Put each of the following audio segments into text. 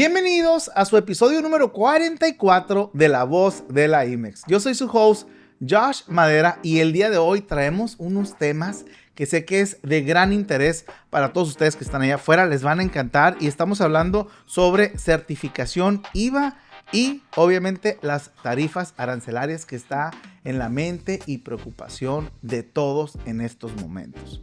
Bienvenidos a su episodio número 44 de La Voz de la IMEX. Yo soy su host, Josh Madera, y el día de hoy traemos unos temas que sé que es de gran interés para todos ustedes que están allá afuera. Les van a encantar y estamos hablando sobre certificación IVA y obviamente las tarifas arancelarias que está en la mente y preocupación de todos en estos momentos.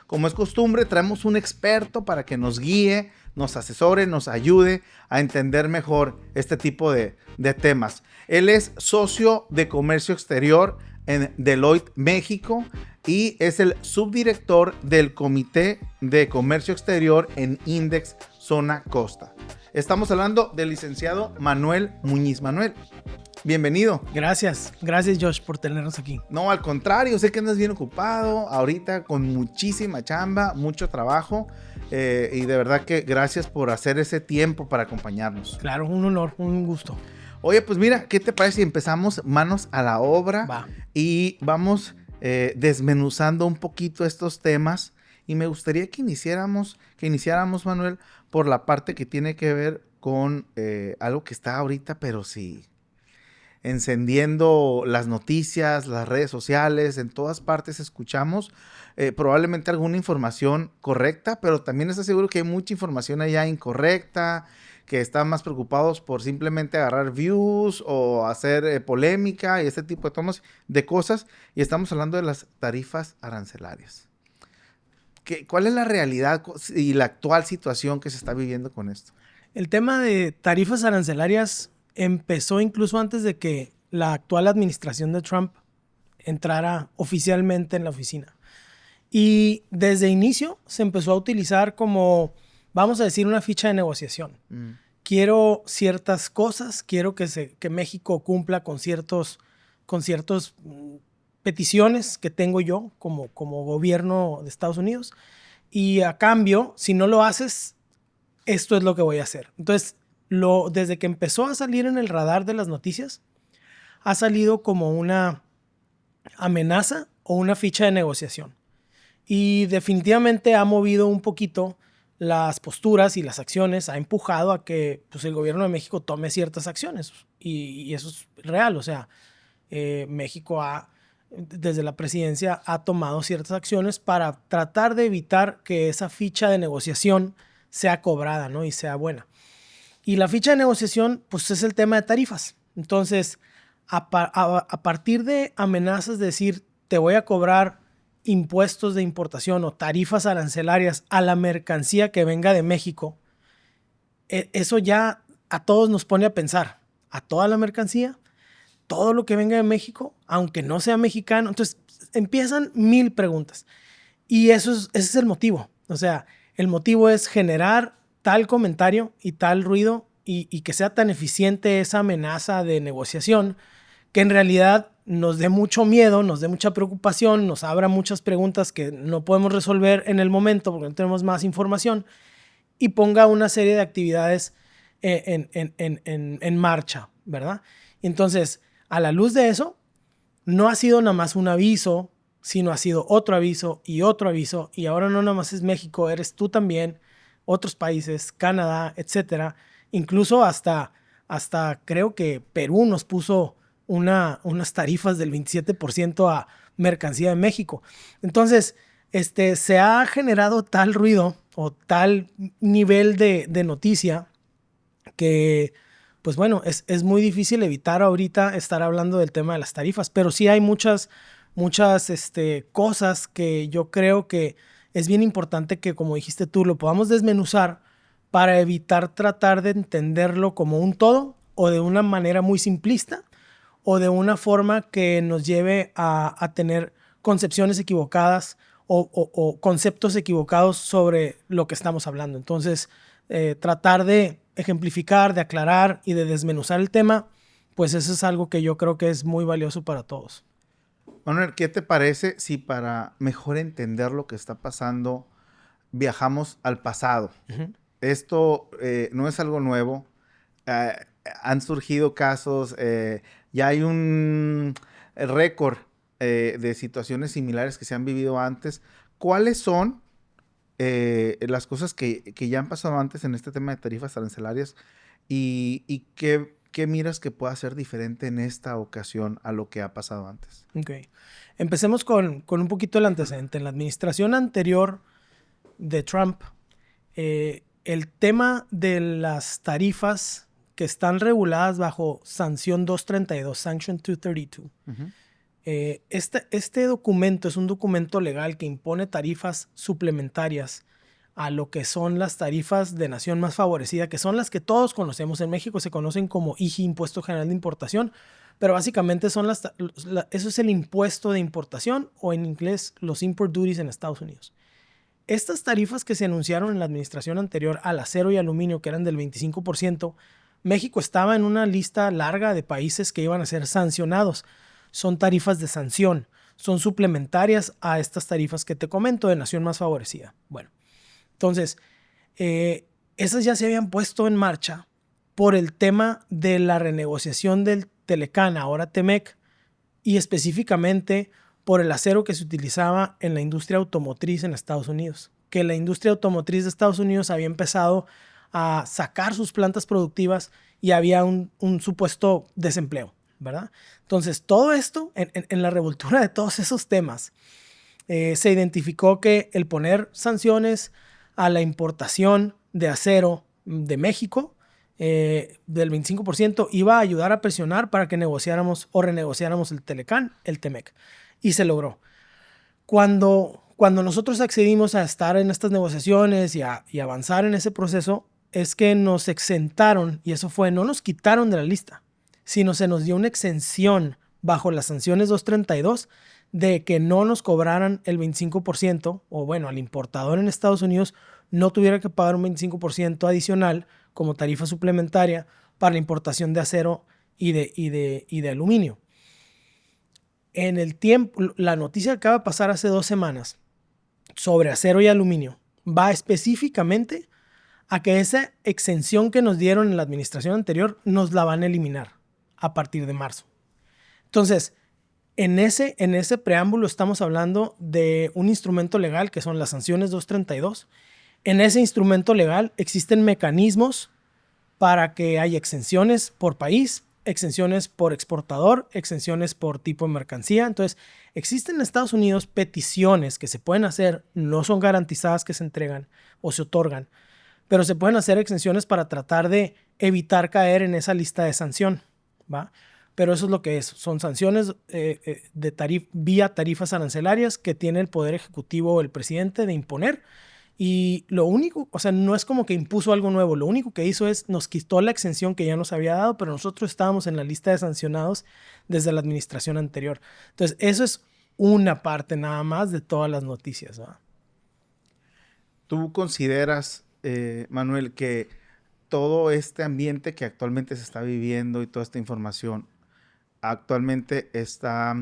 Como es costumbre, traemos un experto para que nos guíe, nos asesore, nos ayude a entender mejor este tipo de temas. Él es socio de comercio exterior en Deloitte, México, y es el subdirector del Comité de Comercio Exterior en Index Zona Costa. Estamos hablando del licenciado Manuel Muñiz. Manuel, bienvenido. Gracias Josh por tenernos aquí. No, al contrario, sé que andas bien ocupado ahorita con muchísima chamba, mucho trabajo y de verdad que gracias por hacer ese tiempo para acompañarnos. Claro, un honor, un gusto. Oye, pues mira, ¿qué te parece si empezamos manos a la obra? Va. Y vamos desmenuzando un poquito estos temas? Y me gustaría que iniciáramos, Manuel, por la parte que tiene que ver con algo que está ahorita, pero sí, encendiendo las noticias, las redes sociales, en todas partes escuchamos probablemente alguna información correcta, pero también estoy seguro que hay mucha información allá incorrecta, que están más preocupados por simplemente agarrar views o hacer polémica y este tipo de cosas. Y estamos hablando de las tarifas arancelarias. ¿Cuál es la realidad y la actual situación que se está viviendo con esto? El tema de tarifas arancelarias empezó incluso antes de que la actual administración de Trump entrara oficialmente en la oficina. Y desde inicio se empezó a utilizar como, vamos a decir, una ficha de negociación. Quiero ciertas cosas, quiero que México cumpla con ciertos peticiones que tengo yo como gobierno de Estados Unidos. Y a cambio, si no lo haces, esto es lo que voy a hacer. Entonces, desde que empezó a salir en el radar de las noticias, ha salido como una amenaza o una ficha de negociación. Y definitivamente ha movido un poquito las posturas y las acciones, ha empujado a que pues, el gobierno de México tome ciertas acciones. Y eso es real. O sea, México desde la presidencia ha tomado ciertas acciones para tratar de evitar que esa ficha de negociación sea cobrada, ¿no? Y sea buena. Y la ficha de negociación, pues es el tema de tarifas. Entonces, a partir de amenazas de decir, te voy a cobrar impuestos de importación o tarifas arancelarias a la mercancía que venga de México, eso ya a todos nos pone a pensar, a toda la mercancía, todo lo que venga de México, aunque no sea mexicano. Entonces, empiezan 1000 preguntas. Y ese es el motivo. O sea, el motivo es generar tal comentario y tal ruido y que sea tan eficiente esa amenaza de negociación que en realidad nos dé mucho miedo, nos dé mucha preocupación, nos abra muchas preguntas que no podemos resolver en el momento porque no tenemos más información y ponga una serie de actividades en marcha, ¿verdad? Entonces, a la luz de eso, no ha sido nada más un aviso, sino ha sido otro aviso y otro aviso, y ahora no nada más es México, eres tú también, otros países, Canadá, etcétera. Incluso hasta creo que Perú nos puso unas tarifas del 27% a mercancía de México. Entonces, se ha generado tal ruido o tal nivel de noticia que, pues bueno, es muy difícil evitar ahorita estar hablando del tema de las tarifas, pero sí hay muchas cosas que yo creo que es bien importante que, como dijiste tú, lo podamos desmenuzar para evitar tratar de entenderlo como un todo o de una manera muy simplista o de una forma que nos lleve a tener concepciones equivocadas o conceptos equivocados sobre lo que estamos hablando. Entonces, tratar de ejemplificar, de aclarar y de desmenuzar el tema, pues eso es algo que yo creo que es muy valioso para todos. Manuel, ¿qué te parece si para mejor entender lo que está pasando viajamos al pasado? Uh-huh. Esto no es algo nuevo. Han surgido casos, ya hay un récord de situaciones similares que se han vivido antes. ¿Cuáles son las cosas que ya han pasado antes en este tema de tarifas arancelarias y qué miras que pueda ser diferente en esta ocasión a lo que ha pasado antes. Ok. Empecemos con un poquito el antecedente. En la administración anterior de Trump, el tema de las tarifas que están reguladas bajo Sanción 232, Sanction 232, este documento es un documento legal que impone tarifas suplementarias a lo que son las tarifas de nación más favorecida, que son las que todos conocemos. En México se conocen como IGI, Impuesto General de Importación, pero básicamente son eso es el impuesto de importación, o en inglés los import duties en Estados Unidos. Estas tarifas que se anunciaron en la administración anterior al acero y aluminio, que eran del 25%, México estaba en una lista larga de países que iban a ser sancionados. Son tarifas de sanción, son suplementarias a estas tarifas que te comento de nación más favorecida. Bueno, entonces, esas ya se habían puesto en marcha por el tema de la renegociación del Telecán, ahora Temec, y específicamente por el acero que se utilizaba en la industria automotriz en Estados Unidos, que la industria automotriz de Estados Unidos había empezado a sacar sus plantas productivas y había un supuesto desempleo, ¿verdad? Entonces, todo esto, en la revoltura de todos esos temas, se identificó que el poner sanciones a la importación de acero de México del 25% iba a ayudar a presionar para que negociáramos o renegociáramos el Telecán, el Temec. Y se logró. Cuando nosotros accedimos a estar en estas negociaciones y avanzar en ese proceso, es que nos exentaron, y eso fue, no nos quitaron de la lista, sino se nos dio una exención bajo las sanciones 232 de que no nos cobraran el 25%, o bueno, al importador en Estados Unidos no tuviera que pagar un 25% adicional como tarifa suplementaria para la importación de acero y de aluminio. En el tiempo, la noticia que acaba de pasar hace 2 semanas sobre acero y aluminio va específicamente a que esa exención que nos dieron en la administración anterior nos la van a eliminar a partir de marzo. Entonces, en ese preámbulo estamos hablando de un instrumento legal que son las sanciones 232. En ese instrumento legal existen mecanismos para que haya exenciones por país, exenciones por exportador, exenciones por tipo de mercancía. Entonces, existen en Estados Unidos peticiones que se pueden hacer, no son garantizadas que se entregan o se otorgan, pero se pueden hacer exenciones para tratar de evitar caer en esa lista de sanción, ¿va? Pero eso es lo que es. Son sanciones vía tarifas arancelarias que tiene el Poder Ejecutivo o el presidente de imponer. Y lo único, o sea, no es como que impuso algo nuevo. Lo único que hizo es nos quitó la exención que ya nos había dado, pero nosotros estábamos en la lista de sancionados desde la administración anterior. Entonces, eso es una parte nada más de todas las noticias, ¿va? ¿Tú consideras, Manuel, que todo este ambiente que actualmente se está viviendo y toda esta información actualmente está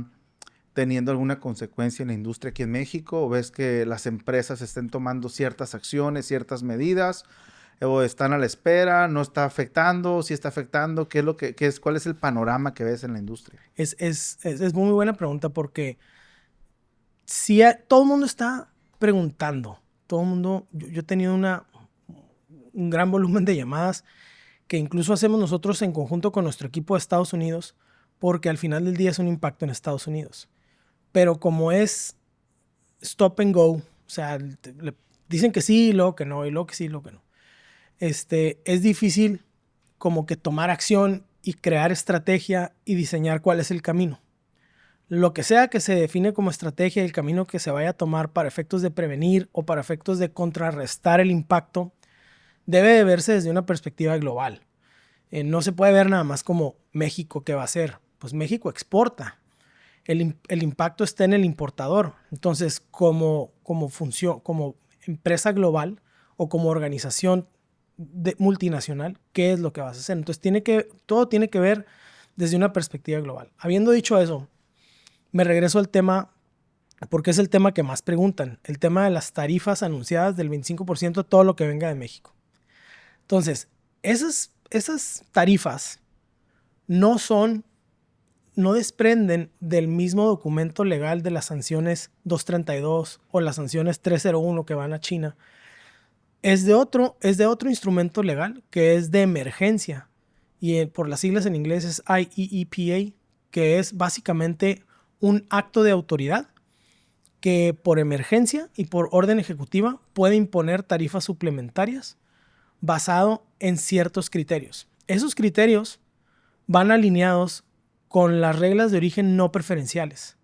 teniendo alguna consecuencia en la industria aquí en México? ¿O ves que las empresas estén tomando ciertas acciones, ciertas medidas, o están a la espera? ¿No está afectando? ¿Sí está afectando? ¿Cuál es el panorama que ves en la industria? Es muy buena pregunta porque si todo el mundo está preguntando. Todo el mundo, yo he tenido un gran volumen de llamadas que incluso hacemos nosotros en conjunto con nuestro equipo de Estados Unidos, porque al final del día es un impacto en Estados Unidos. Pero como es stop and go, o sea, le dicen que sí, y luego que no, y luego que sí, y luego que no. Es difícil como que tomar acción y crear estrategia y diseñar cuál es el camino. Lo que sea que se define como estrategia, el camino que se vaya a tomar para efectos de prevenir o para efectos de contrarrestar el impacto, debe de verse desde una perspectiva global. No se puede ver nada más como México, ¿qué va a hacer? Pues México exporta. El impacto está en el importador. Entonces, como empresa global o como organización multinacional, ¿qué es lo que vas a hacer? Entonces, todo tiene que ver desde una perspectiva global. Habiendo dicho eso, me regreso al tema, porque es el tema que más preguntan, el tema de las tarifas anunciadas del 25% de todo lo que venga de México. Entonces, esas tarifas no son no desprenden del mismo documento legal de las sanciones 232 o las sanciones 301 que van a China. Es de otro instrumento legal que es de emergencia y por las siglas en inglés es IEEPA, que es básicamente un acto de autoridad que por emergencia y por orden ejecutiva puede imponer tarifas suplementarias basado en ciertos criterios. Esos criterios van alineados con las reglas de origen no preferenciales.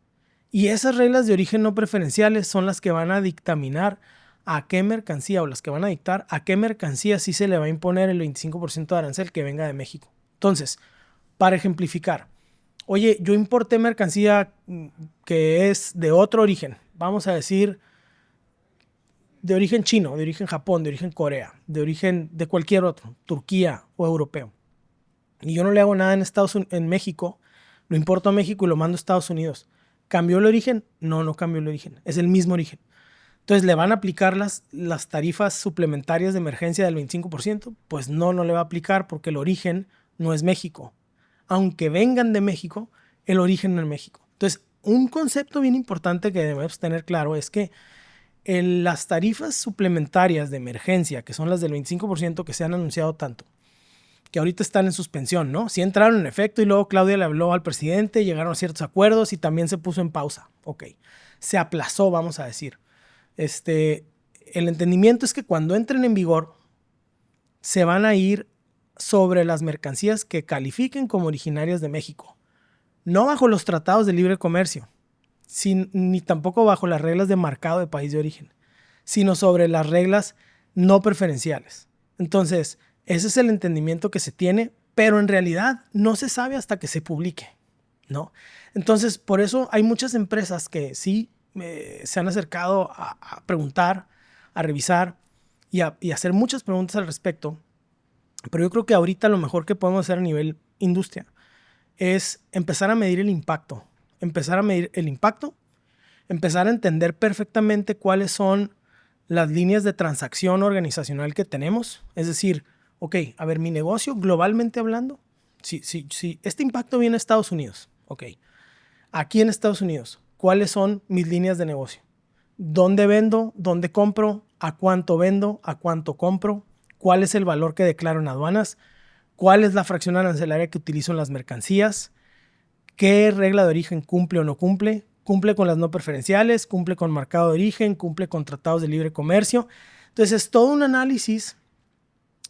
Y esas reglas de origen no preferenciales son las que van a dictaminar a qué mercancía o las que van a dictar a qué mercancía sí se le va a imponer el 25% de arancel que venga de México. Entonces, para ejemplificar, oye, yo importé mercancía que es de otro origen, vamos a decir de origen chino, de origen Japón, de origen Corea, de origen de cualquier otro, Turquía o europeo. Y yo no le hago nada en México, lo importo a México y lo mando a Estados Unidos. ¿Cambió el origen? No, no cambió el origen, es el mismo origen. Entonces, ¿le van a aplicar las tarifas suplementarias de emergencia del 25%? Pues no le va a aplicar porque el origen no es México. Aunque vengan de México, el origen no es México. Entonces, un concepto bien importante que debemos tener claro es que las tarifas suplementarias de emergencia, que son las del 25% que se han anunciado tanto, que ahorita están en suspensión, ¿no? Sí entraron en efecto y luego Claudia le habló al presidente, llegaron a ciertos acuerdos y también se puso en pausa. Ok, se aplazó, vamos a decir. El entendimiento es que cuando entren en vigor, se van a ir sobre las mercancías que califiquen como originarias de México. No bajo los tratados de libre comercio, ni tampoco bajo las reglas de marcado de país de origen, sino sobre las reglas no preferenciales. Entonces, ese es el entendimiento que se tiene, pero en realidad no se sabe hasta que se publique, ¿no? Entonces, por eso hay muchas empresas que sí se han acercado a preguntar, a revisar y a hacer muchas preguntas al respecto. Pero yo creo que ahorita lo mejor que podemos hacer a nivel industria es empezar a medir el impacto. Empezar a entender perfectamente cuáles son las líneas de transacción organizacional que tenemos. Es decir, ok, a ver, mi negocio globalmente hablando, si este impacto viene a Estados Unidos, ok, aquí en Estados Unidos, ¿cuáles son mis líneas de negocio? ¿Dónde vendo? ¿Dónde compro? ¿A cuánto vendo? ¿A cuánto compro? ¿Cuál es el valor que declaro en aduanas? ¿Cuál es la fracción arancelaria que utilizo en las mercancías? ¿Qué regla de origen cumple o no cumple? ¿Cumple con las no preferenciales? ¿Cumple con marcado de origen? ¿Cumple con tratados de libre comercio? Entonces, es todo un análisis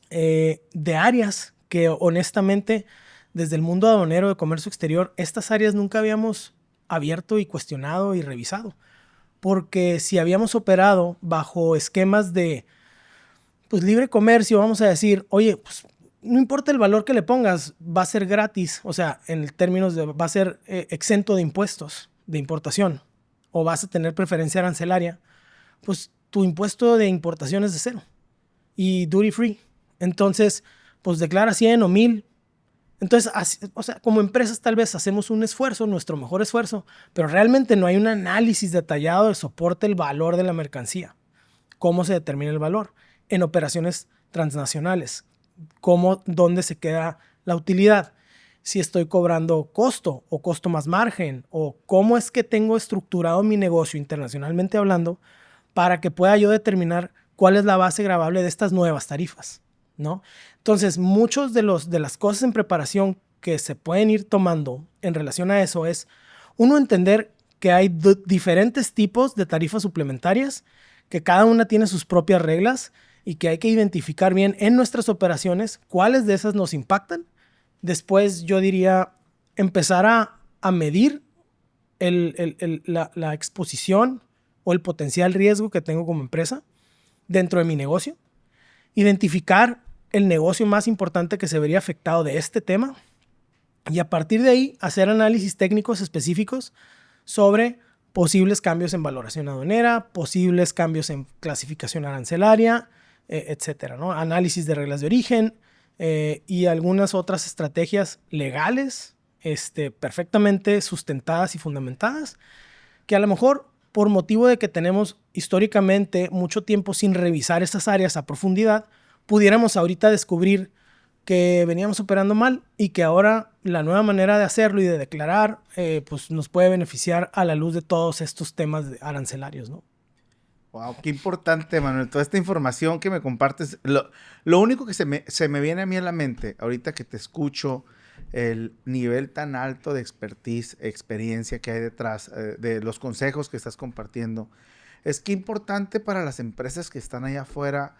de áreas que honestamente, desde el mundo aduanero de comercio exterior, estas áreas nunca habíamos abierto y cuestionado y revisado. Porque si habíamos operado bajo esquemas de libre comercio, vamos a decir, oye, pues no importa el valor que le pongas, va a ser gratis, o sea, en términos de va a ser exento de impuestos de importación o vas a tener preferencia arancelaria, pues tu impuesto de importación es de 0 y duty free. Entonces, pues declara 100 o 1000. Entonces, o sea, como empresas tal vez hacemos un esfuerzo, nuestro mejor esfuerzo, pero realmente no hay un análisis detallado de soporte el valor de la mercancía. ¿Cómo se determina el valor? En operaciones transnacionales. ¿Dónde se queda la utilidad? Si estoy cobrando costo o costo más margen, o cómo es que tengo estructurado mi negocio internacionalmente hablando para que pueda yo determinar cuál es la base gravable de estas nuevas tarifas, ¿no? Entonces, muchos de las cosas en preparación que se pueden ir tomando en relación a eso es, uno, entender que hay diferentes tipos de tarifas suplementarias, que cada una tiene sus propias reglas y que hay que identificar bien en nuestras operaciones cuáles de esas nos impactan. Después, yo diría, empezar a medir la exposición o el potencial riesgo que tengo como empresa dentro de mi negocio. Identificar el negocio más importante que se vería afectado de este tema y a partir de ahí hacer análisis técnicos específicos sobre posibles cambios en valoración aduanera, posibles cambios en clasificación arancelaria, etcétera, ¿no? Análisis de reglas de origen y algunas otras estrategias legales perfectamente sustentadas y fundamentadas que a lo mejor por motivo de que tenemos históricamente mucho tiempo sin revisar estas áreas a profundidad, pudiéramos ahorita descubrir que veníamos operando mal y que ahora la nueva manera de hacerlo y de declarar pues nos puede beneficiar a la luz de todos estos temas arancelarios, ¿no? Wow, qué importante, Manuel. Toda esta información que me compartes. Lo único que se me viene a mí a la mente, ahorita que te escucho, el nivel tan alto de expertise, experiencia que hay detrás de los consejos que estás compartiendo, es que importante para las empresas que están allá afuera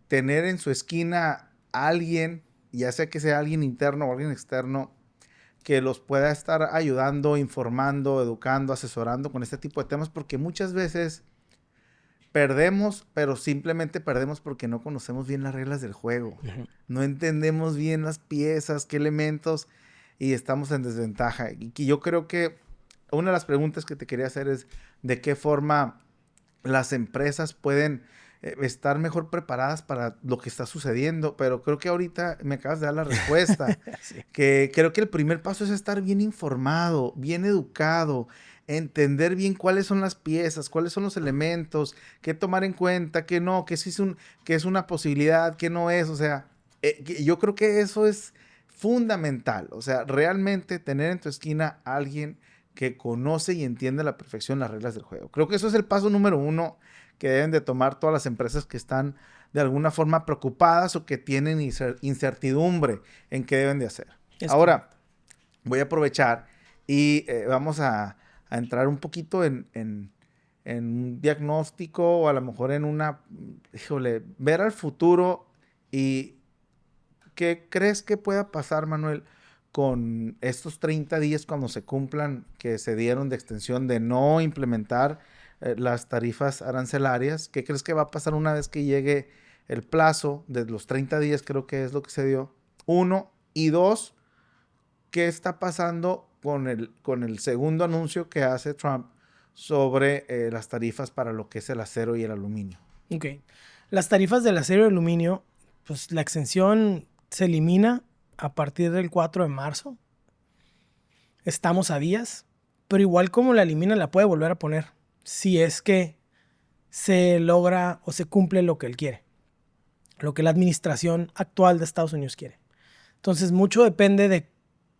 tener en su esquina a alguien, ya sea que sea alguien interno o alguien externo, que los pueda estar ayudando, informando, educando, asesorando con este tipo de temas, porque muchas veces perdemos, pero simplemente perdemos porque no conocemos bien las reglas del juego. Ujú. No entendemos bien las piezas, qué elementos, y estamos en desventaja. Y yo creo que una de las preguntas que te quería hacer es de qué forma las empresas pueden estar mejor preparadas para lo que está sucediendo, pero creo que ahorita me acabas de dar la respuesta, Sí. que creo que el primer paso es estar bien informado, bien educado, entender bien cuáles son las piezas, cuáles son los elementos, qué tomar en cuenta, qué no, qué sí qué es una posibilidad, qué no es, o sea, yo creo que eso es fundamental, o sea, realmente tener en tu esquina a alguien que conoce y entiende a la perfección las reglas del juego. Creo que eso es el paso número uno que deben de tomar todas las empresas que están de alguna forma preocupadas o que tienen incertidumbre en qué deben de hacer. Es Ahora, voy a aprovechar y vamos a entrar un poquito en un diagnóstico o a lo mejor en una, híjole, ver al futuro y qué crees que pueda pasar, Manuel, con estos 30 días cuando se cumplan que se dieron de extensión de no implementar las tarifas arancelarias. ¿Qué crees que va a pasar una vez que llegue el plazo de los 30 días? Creo que es lo que se dio. Uno. Y dos, ¿qué está pasando con el segundo anuncio que hace Trump sobre las tarifas para lo que es el acero y el aluminio? Ok. Las tarifas del acero y aluminio, pues la exención se elimina a partir del 4 de marzo. Estamos a días, pero igual como la elimina, la puede volver a poner si es que se logra o se cumple lo que él quiere, lo que la administración actual de Estados Unidos quiere. Entonces, mucho depende de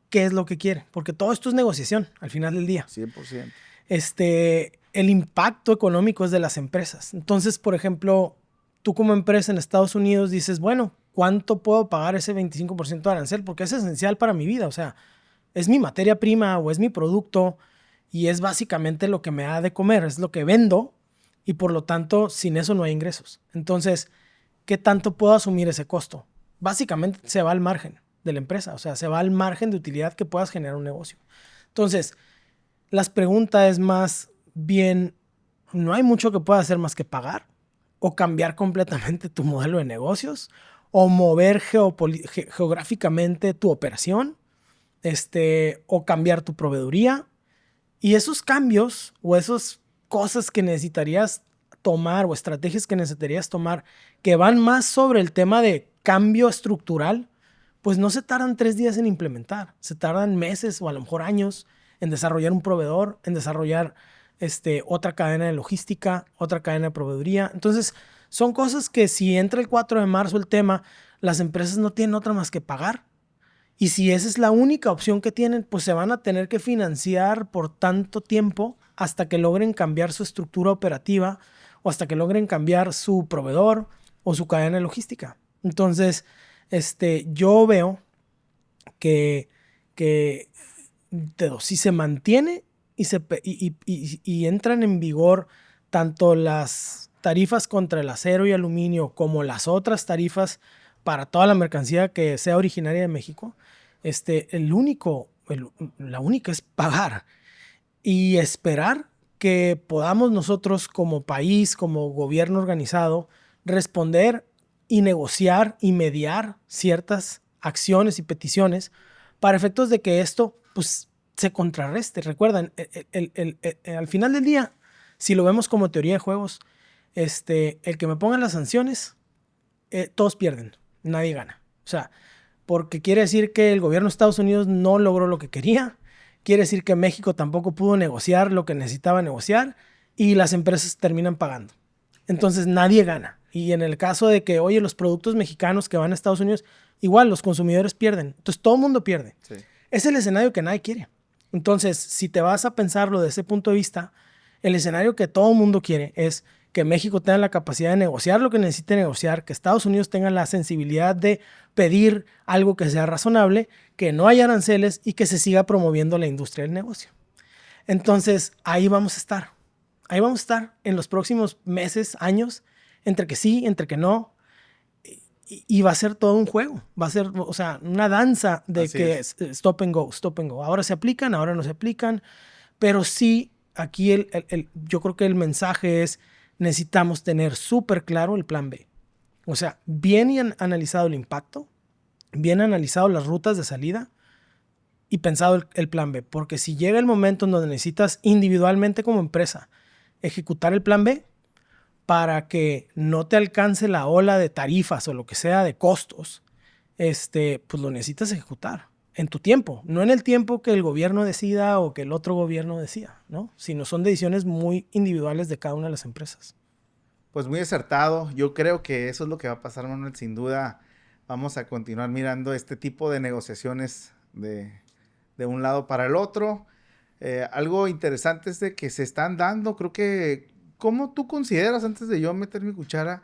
qué es lo que quiere, porque todo esto es negociación al final del día. 100%. El impacto económico es de las empresas. Entonces, por ejemplo, tú como empresa en Estados Unidos dices, bueno, ¿cuánto puedo pagar ese 25% de arancel? Porque es esencial para mi vida. O sea, es mi materia prima o es mi producto y es básicamente lo que me da de comer, es lo que vendo y por lo tanto, sin eso no hay ingresos. Entonces, ¿qué tanto puedo asumir ese costo? Básicamente se va al margen de la empresa, o sea, se va al margen de utilidad que puedas generar un negocio. Entonces, las preguntas es más bien, no hay mucho que pueda hacer más que pagar o cambiar completamente tu modelo de negocios o mover geográficamente tu operación, o cambiar tu proveeduría. Y esos cambios o esas cosas que necesitarías tomar o estrategias que necesitarías tomar que van más sobre el tema de cambio estructural, pues no se tardan 3 días en implementar, se tardan meses o a lo mejor años en desarrollar un proveedor, en desarrollar otra cadena de logística, otra cadena de proveeduría. Entonces, son cosas que si entra el 4 de marzo el tema, las empresas no tienen otra más que pagar. Y si esa es la única opción que tienen, pues se van a tener que financiar por tanto tiempo hasta que logren cambiar su estructura operativa o hasta que logren cambiar su proveedor o su cadena de logística. Entonces, yo veo que si se mantiene y entran en vigor tanto las tarifas contra el acero y aluminio como las otras tarifas para toda la mercancía que sea originaria de México, la única es pagar y esperar que podamos nosotros como país, como gobierno organizado, responder y negociar y mediar ciertas acciones y peticiones para efectos de que esto pues, se contrarreste. Recuerdan, al final del día, si lo vemos como teoría de juegos, el que me pongan las sanciones, todos pierden, nadie gana. O sea, porque quiere decir que el gobierno de Estados Unidos no logró lo que quería, quiere decir que México tampoco pudo negociar lo que necesitaba negociar y las empresas terminan pagando. Entonces nadie gana. Y en el caso de que, oye, los productos mexicanos que van a Estados Unidos, igual los consumidores pierden. Entonces todo el mundo pierde. Sí. Es el escenario que nadie quiere. Entonces, si te vas a pensarlo desde ese punto de vista, el escenario que todo el mundo quiere es que México tenga la capacidad de negociar lo que necesite negociar, que Estados Unidos tenga la sensibilidad de pedir algo que sea razonable, que no haya aranceles y que se siga promoviendo la industria del negocio. Entonces, ahí vamos a estar. Ahí vamos a estar en los próximos meses, años, entre que sí, entre que no. Y va a ser todo un juego. Va a ser, o sea, una danza de Así que es. stop and go, stop and go. Ahora se aplican, ahora no se aplican. Pero sí, aquí yo creo que el mensaje es, necesitamos tener súper claro el plan B. O sea, bien analizado el impacto, bien analizado las rutas de salida y pensado el plan B. Porque si llega el momento en donde necesitas individualmente como empresa ejecutar el plan B para que no te alcance la ola de tarifas o lo que sea de costos, pues lo necesitas ejecutar en tu tiempo, no en el tiempo que el gobierno decida o que el otro gobierno decida, ¿no? Sino son decisiones muy individuales de cada una de las empresas. Pues muy acertado. Yo creo que eso es lo que va a pasar, Manuel. Sin duda vamos a continuar mirando este tipo de negociaciones de un lado para el otro. Algo interesante es de que se están dando, creo que, ¿cómo tú consideras, antes de yo meter mi cuchara,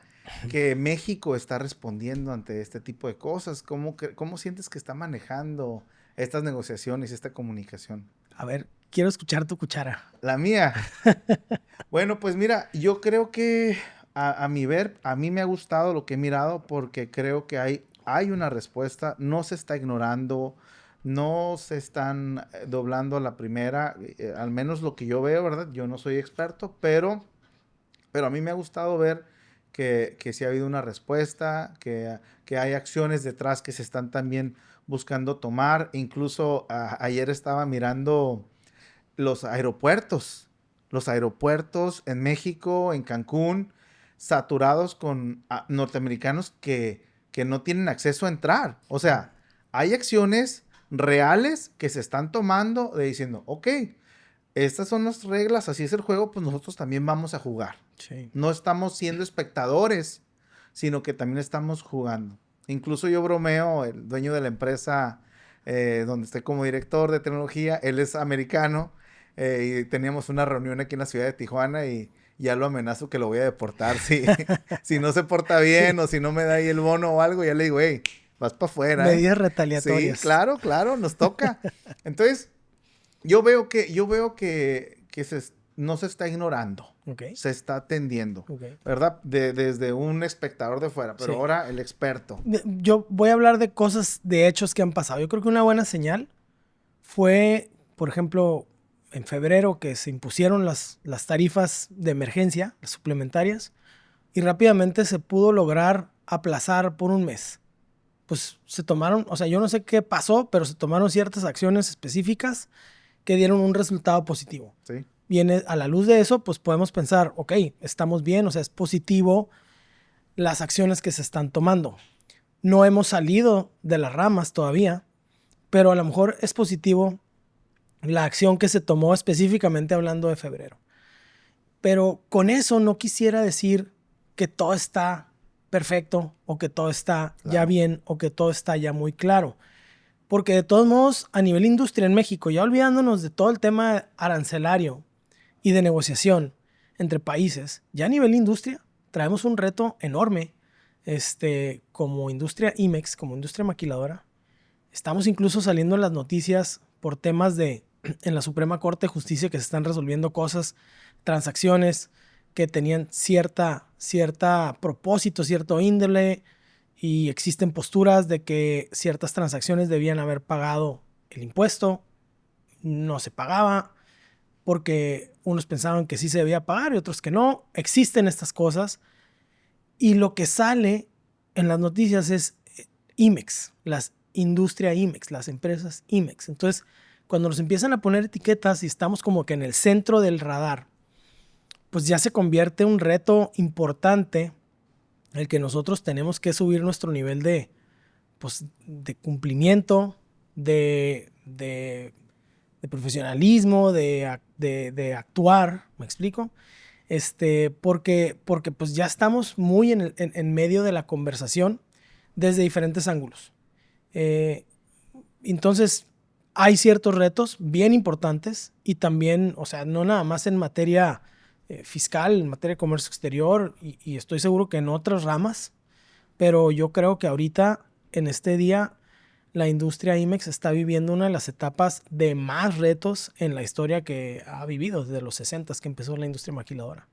que México está respondiendo ante este tipo de cosas? ¿Cómo sientes que está manejando estas negociaciones, esta comunicación? A ver, quiero escuchar tu cuchara. La mía. Bueno, pues mira, yo creo que a mi ver, a mí me ha gustado lo que he mirado porque creo que hay una respuesta, no se está ignorando, no se están doblando a la primera, al menos lo que yo veo, ¿verdad? Yo no soy experto, pero a mí me ha gustado ver que sí ha habido una respuesta, que hay acciones detrás que se están también buscando tomar. Incluso ayer estaba mirando los aeropuertos. Los aeropuertos en México, en Cancún, saturados con norteamericanos que no tienen acceso a entrar. O sea, hay acciones reales que se están tomando de diciendo, ok, estas son las reglas, así es el juego, pues nosotros también vamos a jugar. Sí. No estamos siendo espectadores, sino que también estamos jugando. Incluso yo bromeo, el dueño de la empresa donde estoy como director de tecnología, él es americano, y teníamos una reunión aquí en la ciudad de Tijuana y ya lo amenazo que lo voy a deportar si no se porta bien o si no me da ahí el bono o algo, ya le digo, hey, vas para afuera. Medidas Sí, retaliatorias. claro, nos toca. Entonces, yo veo que no se está ignorando. Okay. Se está atendiendo, Okay. ¿verdad? Desde un espectador de fuera, pero Sí. ahora el experto. Yo voy a hablar de cosas, de hechos que han pasado. Yo creo que una buena señal fue, por ejemplo, en febrero que se impusieron las tarifas de emergencia, las suplementarias, y rápidamente se pudo lograr aplazar por un mes. Pues se tomaron, o sea, yo no sé qué pasó, pero se tomaron ciertas acciones específicas que dieron un resultado positivo. Sí. Viene a la luz de eso, pues podemos pensar, ok, estamos bien, o sea, es positivo las acciones que se están tomando. No hemos salido de las ramas todavía, pero a lo mejor es positivo la acción que se tomó específicamente hablando de febrero. Pero con eso no quisiera decir que todo está perfecto o que todo está ya bien o que todo está ya muy claro. Porque de todos modos, a nivel industria en México, ya olvidándonos de todo el tema arancelario y de negociación entre países, ya a nivel industria traemos un reto enorme como industria IMEX, como industria maquiladora. Estamos incluso saliendo en las noticias por temas en la Suprema Corte de Justicia que se están resolviendo cosas, transacciones que tenían cierta propósito, cierto índole, y existen posturas de que ciertas transacciones debían haber pagado el impuesto, no se pagaba, porque unos pensaban que sí se debía pagar y otros que no. Existen estas cosas y lo que sale en las noticias es IMEX, industria IMEX, las empresas IMEX. Entonces, cuando nos empiezan a poner etiquetas y estamos como que en el centro del radar, pues ya se convierte en un reto importante el que nosotros tenemos que subir nuestro nivel de cumplimiento, de profesionalismo, de actuar, ¿me explico? Porque pues ya estamos muy en medio de la conversación desde diferentes ángulos. Entonces, hay ciertos retos bien importantes y también, o sea, no nada más en materia fiscal, en materia de comercio exterior y estoy seguro que en otras ramas, pero yo creo que ahorita, en este día, la industria IMEX está viviendo una de las etapas de más retos en la historia que ha vivido desde los 60 que empezó la industria maquiladora.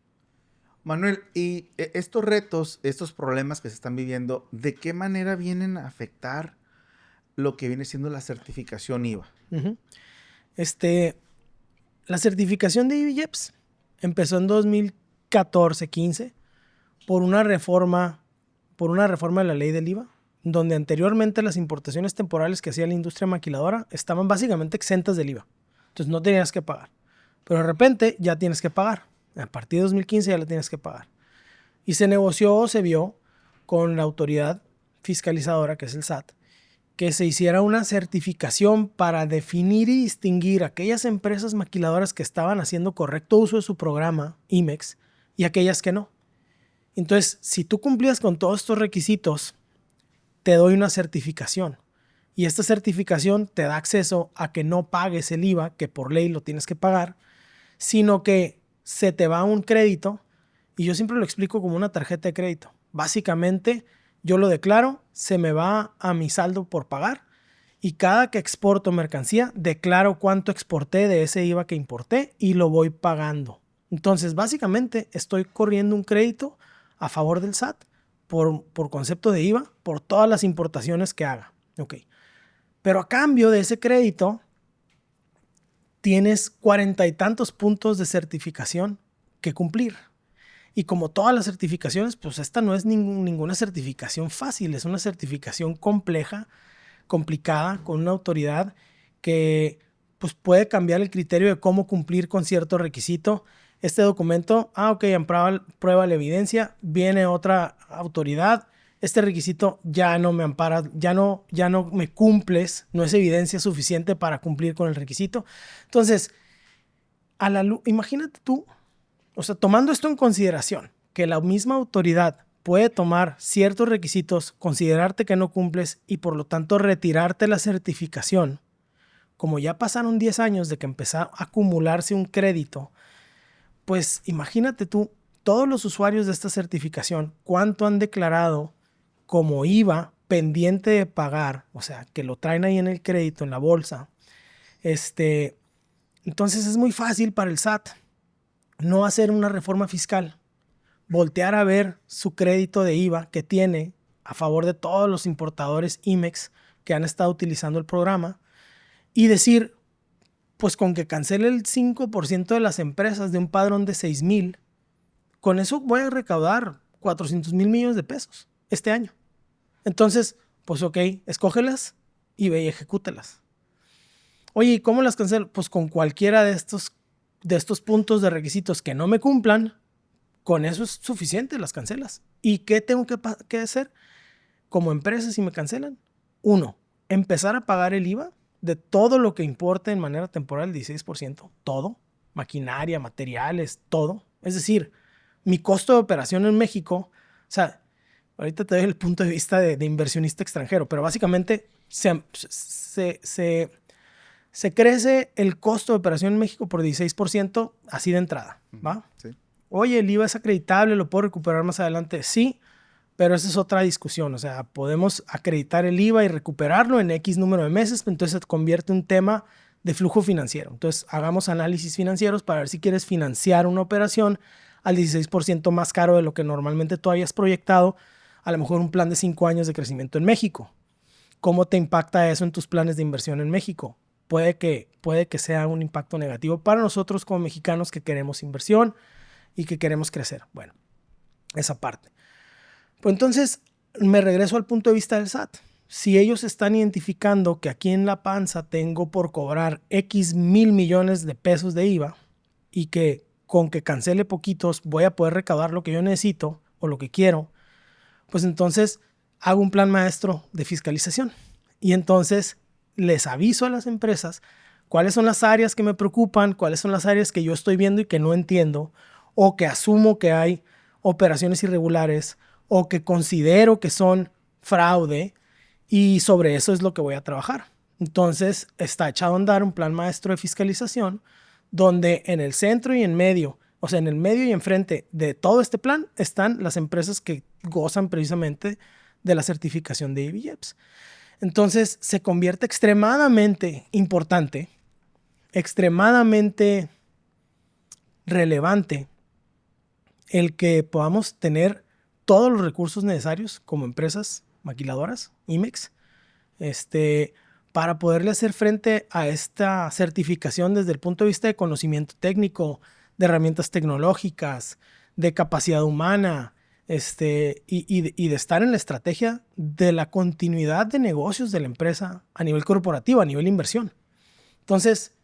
Manuel, y estos retos, estos problemas que se están viviendo, ¿de qué manera vienen a afectar lo que viene siendo la certificación IVA? Uh-huh. La certificación de IBJEPS empezó en 2014-15 por una reforma de la ley del IVA, donde anteriormente las importaciones temporales que hacía la industria maquiladora estaban básicamente exentas del IVA. Entonces no tenías que pagar. Pero de repente ya tienes que pagar. A partir de 2015 ya la tienes que pagar. Y se negoció o se vio con la autoridad fiscalizadora, que es el SAT, que se hiciera una certificación para definir y distinguir aquellas empresas maquiladoras que estaban haciendo correcto uso de su programa IMEX y aquellas que no. Entonces, si tú cumplías con todos estos requisitos, te doy una certificación. Y esta certificación te da acceso a que no pagues el IVA, que por ley lo tienes que pagar, sino que se te va un crédito, y yo siempre lo explico como una tarjeta de crédito. Básicamente, yo lo declaro, se me va a mi saldo por pagar, y cada que exporto mercancía, declaro cuánto exporté de ese IVA que importé y lo voy pagando. Entonces, básicamente, estoy corriendo un crédito a favor del SAT por concepto de IVA, por todas las importaciones que haga. Okay. Pero a cambio de ese crédito, tienes 40 y tantos puntos de certificación que cumplir. Y como todas las certificaciones, pues esta no es ninguna certificación fácil, es una certificación compleja, complicada, con una autoridad que pues, puede cambiar el criterio de cómo cumplir con cierto requisito. Este documento, prueba la evidencia, viene otra autoridad, este requisito ya no me ampara, ya no me cumples, no es evidencia suficiente para cumplir con el requisito. Entonces, imagínate tú, o sea, tomando esto en consideración, que la misma autoridad puede tomar ciertos requisitos, considerarte que no cumples y por lo tanto retirarte la certificación, como ya pasaron 10 años de que empezó a acumularse un crédito, pues imagínate tú, todos los usuarios de esta certificación, cuánto han declarado como IVA pendiente de pagar, o sea, que lo traen ahí en el crédito, en la bolsa. Entonces es muy fácil para el SAT no hacer una reforma fiscal, voltear a ver su crédito de IVA que tiene a favor de todos los importadores IMEX que han estado utilizando el programa y decir, pues con que cancele el 5% de las empresas de un padrón de 6,000, con eso voy a recaudar 400,000 millones de pesos este año. Entonces, pues ok, escógelas y ve y ejecútelas. Oye, ¿y cómo las cancelo? Pues con cualquiera de estos puntos de requisitos que no me cumplan, con eso es suficiente, las cancelas. ¿Y qué tengo que hacer como empresa si me cancelan? 1, empezar a pagar el IVA de todo lo que importe en manera temporal, 16%, todo, maquinaria, materiales, todo. Es decir, mi costo de operación en México, o sea, ahorita te doy el punto de vista de inversionista extranjero, pero básicamente se crece el costo de operación en México por 16% así de entrada, ¿va? Sí. Oye, el IVA es acreditable, ¿lo puedo recuperar más adelante? Sí, pero esa es otra discusión. O sea, podemos acreditar el IVA y recuperarlo en X número de meses, entonces se convierte en un tema de flujo financiero. Entonces, hagamos análisis financieros para ver si quieres financiar una operación al 16% más caro de lo que normalmente tú habías proyectado, a lo mejor un plan de 5 años de crecimiento en México. ¿Cómo te impacta eso en tus planes de inversión en México? Puede que sea un impacto negativo para nosotros como mexicanos que queremos inversión y que queremos crecer. Bueno, esa parte. Pues entonces me regreso al punto de vista del SAT. Si ellos están identificando que aquí en la panza tengo por cobrar X mil millones de pesos de IVA y que con que cancele poquitos voy a poder recaudar lo que yo necesito o lo que quiero, pues entonces hago un plan maestro de fiscalización. Y entonces les aviso a las empresas cuáles son las áreas que me preocupan, cuáles son las áreas que yo estoy viendo y que no entiendo, o que asumo que hay operaciones irregulares, o que considero que son fraude, Y sobre eso es lo que voy a trabajar. Entonces, está echado a andar un plan maestro de fiscalización donde en el centro y en medio, o sea, en el medio y enfrente de todo este plan están las empresas que gozan precisamente de la certificación de EVGEPS. Entonces, se convierte extremadamente importante, extremadamente relevante el que podamos tener todos los recursos necesarios como empresas maquiladoras, IMEX, para poderle hacer frente a esta certificación desde el punto de vista de conocimiento técnico, de herramientas tecnológicas, de capacidad humana, y de estar en la estrategia de la continuidad de negocios de la empresa a nivel corporativo, a nivel inversión. Entonces,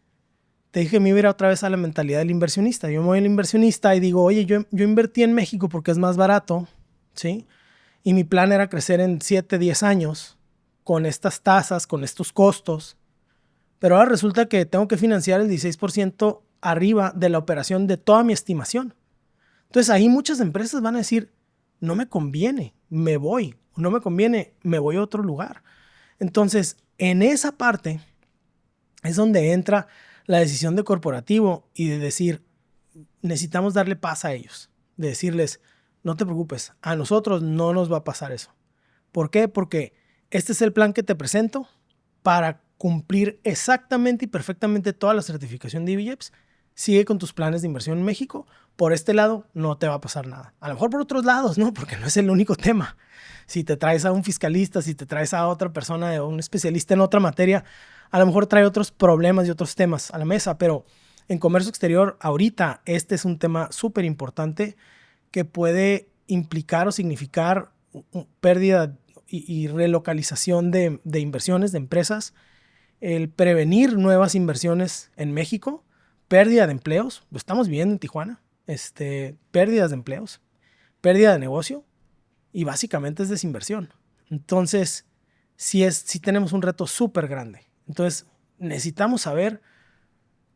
te dije, me iba a ir otra vez a la mentalidad del inversionista. Yo me voy al inversionista y digo, oye, yo invertí en México porque es más barato, ¿sí? Y mi plan era crecer en 7, 10 años con estas tasas, con estos costos. Pero ahora resulta que tengo que financiar el 16% arriba de la operación de toda mi estimación. Entonces ahí muchas empresas van a decir, no me conviene, me voy. No me conviene, me voy a otro lugar. Entonces, en esa parte es donde entra la decisión de corporativo y de decir, necesitamos darle paz a ellos. De decirles, no te preocupes, a nosotros no nos va a pasar eso. ¿Por qué? Porque este es el plan que te presento para cumplir exactamente y perfectamente toda la certificación de EVGEPS. Sigue con tus planes de inversión en México. Por este lado no te va a pasar nada. A lo mejor por otros lados, ¿no? Porque no es el único tema. Si te traes a un fiscalista, si te traes a otra persona, un especialista en otra materia, a lo mejor trae otros problemas y otros temas a la mesa. Pero en comercio exterior, ahorita, este es un tema súper importante que puede implicar o significar pérdida y relocalización de inversiones, de empresas, el prevenir nuevas inversiones en México, pérdida de empleos, lo estamos viendo en Tijuana, pérdidas de empleos, pérdida de negocio y básicamente es desinversión. Entonces, sí tenemos un reto súper grande. Entonces, necesitamos saber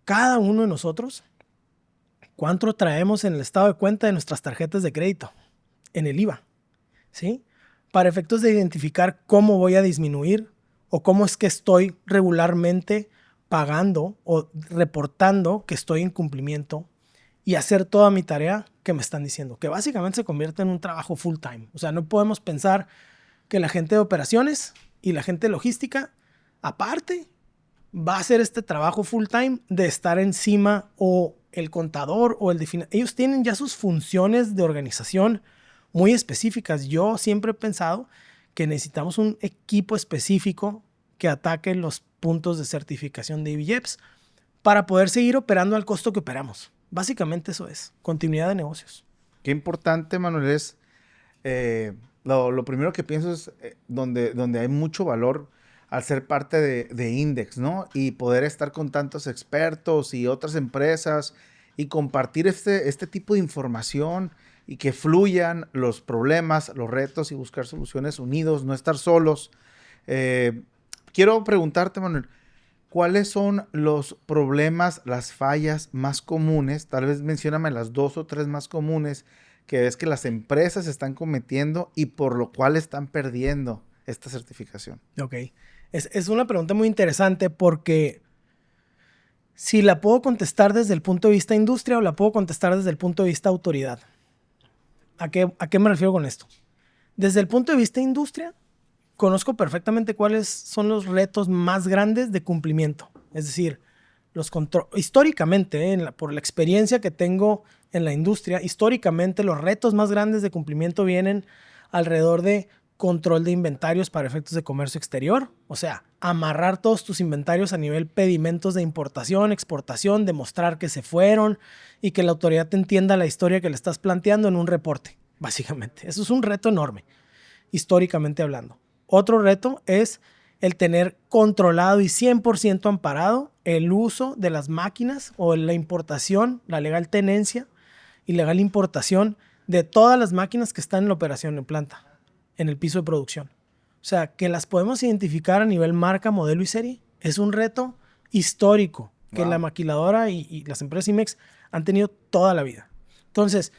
cada uno de nosotros cuánto traemos en el estado de cuenta de nuestras tarjetas de crédito, en el IVA, ¿sí? Para efectos de identificar cómo voy a disminuir o cómo es que estoy regularmente pagando o reportando que estoy en cumplimiento y hacer toda mi tarea que me están diciendo, que básicamente se convierte en un trabajo full time. O sea, no podemos pensar que la gente de operaciones y la gente de logística, aparte, va a hacer este trabajo full time de estar encima o el contador o el de ellos tienen ya sus funciones de organización muy específicas. Yo siempre he pensado que necesitamos un equipo específico que ataque los puntos de certificación de EVGEPS para poder seguir operando al costo que operamos. Básicamente eso es, continuidad de negocios. Qué importante, Manuel, es lo primero que pienso es donde hay mucho valor al ser parte de Index, ¿no? Y poder estar con tantos expertos y otras empresas y compartir este tipo de información y que fluyan los problemas, los retos y buscar soluciones unidos, no estar solos. Quiero preguntarte, Manuel, ¿cuáles son los problemas, las fallas más comunes? Tal vez mencióname las 2 o 3 más comunes que ves que las empresas están cometiendo y por lo cual están perdiendo esta certificación. Ok. Es una pregunta muy interesante porque si la puedo contestar desde el punto de vista industria o la puedo contestar desde el punto de vista autoridad. ¿A qué me refiero con esto? Desde el punto de vista industria, conozco perfectamente cuáles son los retos más grandes de cumplimiento. Es decir, históricamente, por la experiencia que tengo en la industria, históricamente los retos más grandes de cumplimiento vienen alrededor de control de inventarios para efectos de comercio exterior. O sea, amarrar todos tus inventarios a nivel pedimentos de importación, exportación, demostrar que se fueron y que la autoridad te entienda la historia que le estás planteando en un reporte, básicamente. Eso es un reto enorme, históricamente hablando. Otro reto es el tener controlado y 100% amparado el uso de las máquinas o la importación, la legal tenencia y legal importación de todas las máquinas que están en la operación en planta, en el piso de producción. O sea, que las podemos identificar a nivel marca, modelo y serie. Es un reto histórico que la maquiladora y las empresas IMEX han tenido toda la vida. Entonces,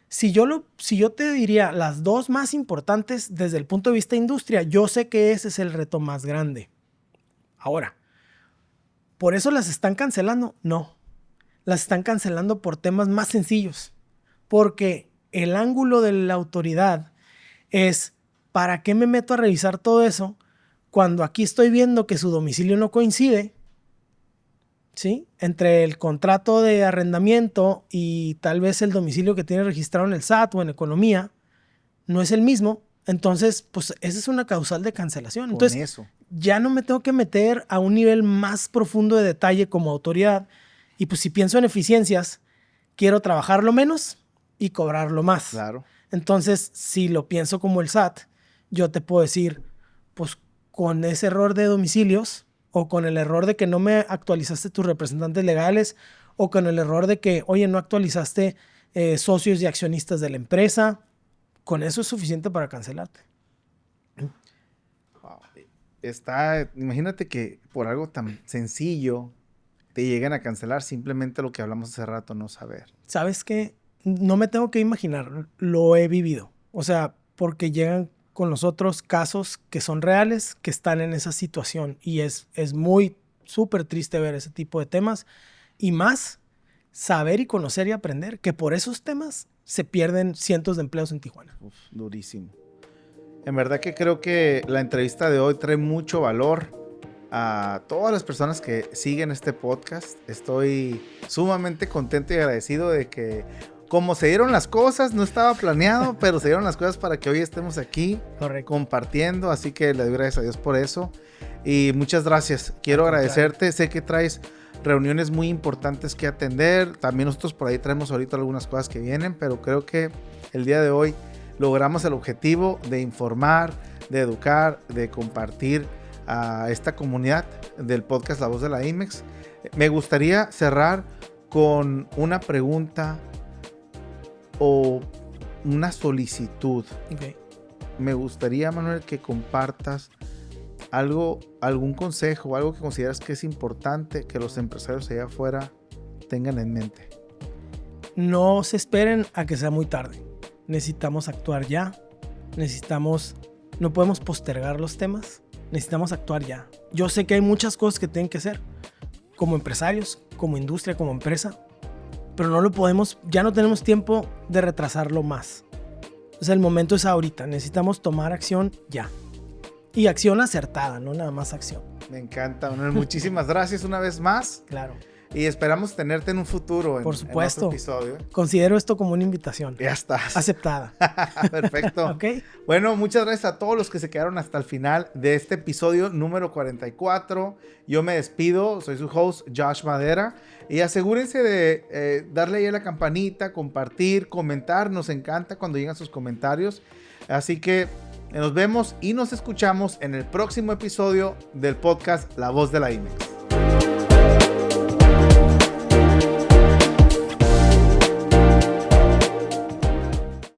Si yo te diría las dos más importantes desde el punto de vista de industria, yo sé que ese es el reto más grande. Ahora, ¿por eso las están cancelando? No. Las están cancelando por temas más sencillos. Porque el ángulo de la autoridad es, ¿para qué me meto a revisar todo eso cuando aquí estoy viendo que su domicilio no coincide? ¿Sí? Entre el contrato de arrendamiento y tal vez el domicilio que tiene registrado en el SAT o en economía no es el mismo. Entonces, pues esa es una causal de cancelación. Entonces, eso. Ya no me tengo que meter a un nivel más profundo de detalle como autoridad. Y pues si pienso en eficiencias, quiero trabajarlo menos y cobrarlo más. Claro. Entonces, si lo pienso como el SAT, yo te puedo decir, pues con ese error de domicilios o con el error de que no me actualizaste tus representantes legales o con el error de que, oye, no actualizaste socios y accionistas de la empresa, con eso es suficiente para cancelarte. Imagínate que por algo tan sencillo te lleguen a cancelar simplemente lo que hablamos hace rato, no saber. ¿Sabes qué? No me tengo que imaginar, lo he vivido. O sea, porque llegan con nosotros casos que son reales, que están en esa situación. Y es muy súper triste ver ese tipo de temas. Y más, saber y conocer y aprender que por esos temas se pierden cientos de empleos en Tijuana. Uf, durísimo. En verdad que creo que la entrevista de hoy trae mucho valor a todas las personas que siguen este podcast. Estoy sumamente contento y agradecido de que, como se dieron las cosas, no estaba planeado, pero se dieron las cosas para que hoy estemos aquí compartiendo. Así que le doy gracias a Dios por eso. Y muchas gracias. Quiero agradecerte. Sé que traes reuniones muy importantes que atender. También nosotros por ahí traemos ahorita algunas cosas que vienen, pero creo que el día de hoy logramos el objetivo de informar, de educar, de compartir a esta comunidad del podcast La Voz de la IMEX. Me gustaría cerrar con una pregunta o una solicitud. Okay. Me gustaría, Manuel, que compartas algún consejo o algo que consideras que es importante que los empresarios allá afuera tengan en mente. No se esperen a que sea muy tarde. Necesitamos actuar ya. No podemos postergar los temas. Necesitamos actuar ya. Yo sé que hay muchas cosas que tienen que hacer como empresarios, como industria, como empresa, pero ya no tenemos tiempo de retrasarlo más. O sea, el momento es ahorita. Necesitamos tomar acción ya. Y acción acertada, no nada más acción. Me encanta, Manuel. Muchísimas gracias una vez más. Claro. Y esperamos tenerte en un futuro. Por supuesto. En otro episodio. Considero esto como una invitación. Ya estás. Aceptada. Perfecto. Okay. Bueno, muchas gracias a todos los que se quedaron hasta el final de este episodio número 44. Yo me despido. Soy su host, Josh Madera. Y asegúrense de darle ahí a la campanita, compartir, comentar. Nos encanta cuando llegan sus comentarios. Así que nos vemos y nos escuchamos en el próximo episodio del podcast La Voz de la IMEX.